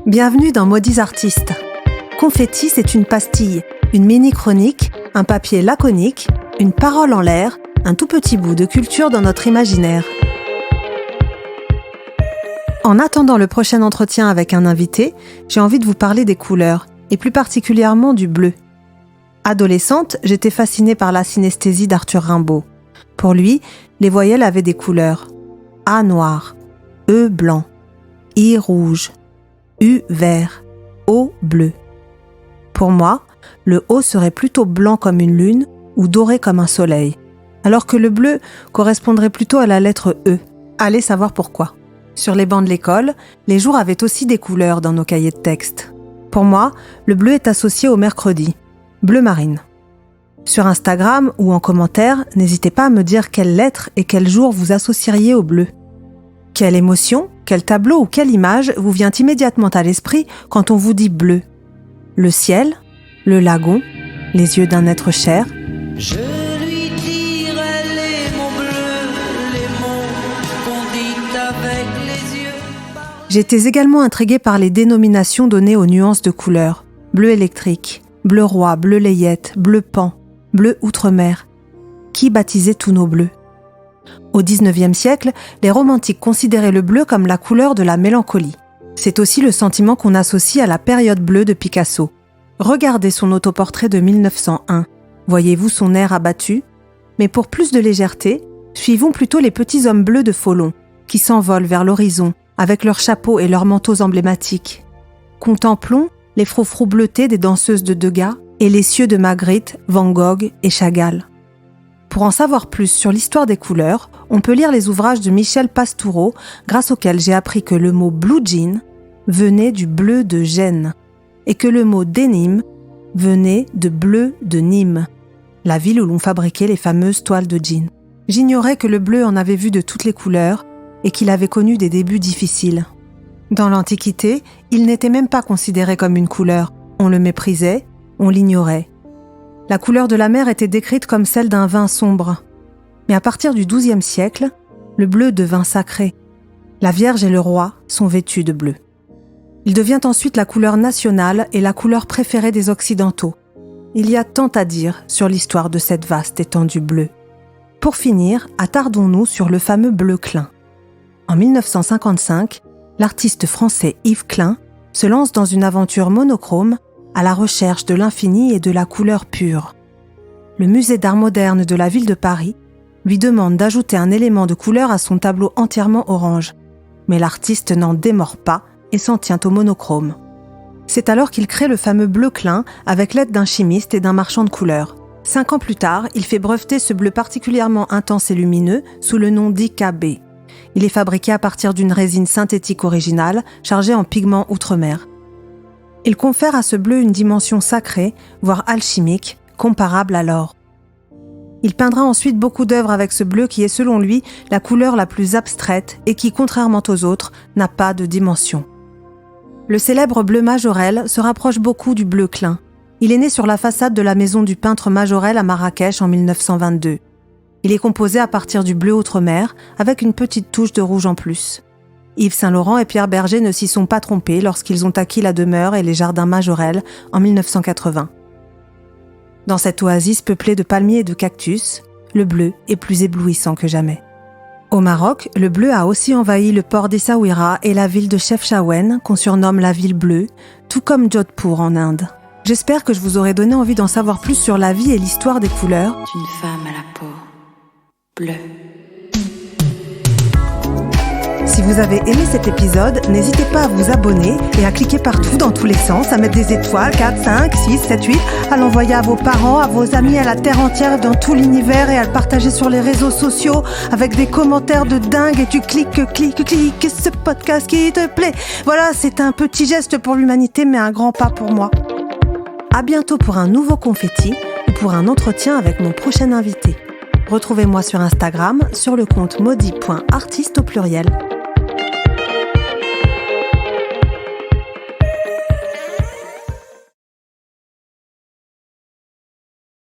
Bienvenue dans Maudits artistes. Confetti, c'est une pastille, une mini-chronique, un papier laconique, une parole en l'air, un tout petit bout de culture dans notre imaginaire. En attendant le prochain entretien avec un invité, j'ai envie de vous parler des couleurs, et plus particulièrement du bleu. Adolescente, j'étais fascinée par la synesthésie d'Arthur Rimbaud. Pour lui, les voyelles avaient des couleurs. A noir, E blanc, I rouge, U vert, O bleu. Pour moi, le O serait plutôt blanc comme une lune ou doré comme un soleil, alors que le bleu correspondrait plutôt à la lettre E. Allez savoir pourquoi. Sur les bancs de l'école, les jours avaient aussi des couleurs dans nos cahiers de texte. Pour moi, le bleu est associé au mercredi, bleu marine. Sur Instagram ou en commentaire, n'hésitez pas à me dire quelle lettre et quel jour vous associeriez au bleu. Quelle émotion, quel tableau ou quelle image vous vient immédiatement à l'esprit quand on vous dit bleu? Le ciel, le lagon, les yeux d'un être cher. Je lui dirai les mots bleus, les mots qu'on dit avec les yeux. J'étais également intriguée par les dénominations données aux nuances de couleurs. Bleu électrique, bleu roi, bleu layette, bleu pan, bleu outre-mer. Qui baptisait tous nos bleus? Au XIXe siècle, les romantiques considéraient le bleu comme la couleur de la mélancolie. C'est aussi le sentiment qu'on associe à la période bleue de Picasso. Regardez son autoportrait de 1901. Voyez-vous son air abattu? Mais pour plus de légèreté, suivons plutôt les petits hommes bleus de Folon, qui s'envolent vers l'horizon, avec leurs chapeaux et leurs manteaux emblématiques. Contemplons les froufrous bleutés des danseuses de Degas et les cieux de Magritte, Van Gogh et Chagall. Pour en savoir plus sur l'histoire des couleurs, on peut lire les ouvrages de Michel Pastoureau, grâce auxquels j'ai appris que le mot blue jean venait du bleu de Gênes et que le mot denim venait de bleu de Nîmes, la ville où l'on fabriquait les fameuses toiles de jean. J'ignorais que le bleu en avait vu de toutes les couleurs et qu'il avait connu des débuts difficiles. Dans l'Antiquité, il n'était même pas considéré comme une couleur. On le méprisait, on l'ignorait. La couleur de la mer était décrite comme celle d'un vin sombre. Mais à partir du XIIe siècle, le bleu devint sacré. La Vierge et le roi sont vêtus de bleu. Il devient ensuite la couleur nationale et la couleur préférée des Occidentaux. Il y a tant à dire sur l'histoire de cette vaste étendue bleue. Pour finir, attardons-nous sur le fameux bleu Klein. En 1955, l'artiste français Yves Klein se lance dans une aventure monochrome à la recherche de l'infini et de la couleur pure. Le musée d'art moderne de la ville de Paris lui demande d'ajouter un élément de couleur à son tableau entièrement orange. Mais l'artiste n'en démord pas et s'en tient au monochrome. C'est alors qu'il crée le fameux bleu Klein avec l'aide d'un chimiste et d'un marchand de couleurs. 5 ans plus tard, il fait breveter ce bleu particulièrement intense et lumineux sous le nom d'IKB. Il est fabriqué à partir d'une résine synthétique originale chargée en pigments outre-mer. Il confère à ce bleu une dimension sacrée, voire alchimique, comparable à l'or. Il peindra ensuite beaucoup d'œuvres avec ce bleu qui est selon lui la couleur la plus abstraite et qui, contrairement aux autres, n'a pas de dimension. Le célèbre bleu Majorelle se rapproche beaucoup du bleu Klein. Il est né sur la façade de la maison du peintre Majorelle à Marrakech en 1922. Il est composé à partir du bleu outre-mer avec une petite touche de rouge en plus. Yves Saint-Laurent et Pierre Berger ne s'y sont pas trompés lorsqu'ils ont acquis la demeure et les jardins Majorelle en 1980. Dans cette oasis peuplée de palmiers et de cactus, le bleu est plus éblouissant que jamais. Au Maroc, le bleu a aussi envahi le port d'Essaouira et la ville de Chefchaouen, qu'on surnomme la ville bleue, tout comme Jodhpur en Inde. J'espère que je vous aurai donné envie d'en savoir plus sur la vie et l'histoire des couleurs. Une femme à la peau bleue. Si vous avez aimé cet épisode, n'hésitez pas à vous abonner et à cliquer partout dans tous les sens, à mettre des étoiles, 4, 5, 6, 7, 8, à l'envoyer à vos parents, à vos amis, à la terre entière, dans tout l'univers et à le partager sur les réseaux sociaux avec des commentaires de dingue et tu cliques ce podcast qui te plaît. Voilà, c'est un petit geste pour l'humanité mais un grand pas pour moi. À bientôt pour un nouveau confetti ou pour un entretien avec mon prochain invité. Retrouvez-moi sur Instagram sur le compte maudit.artiste au pluriel.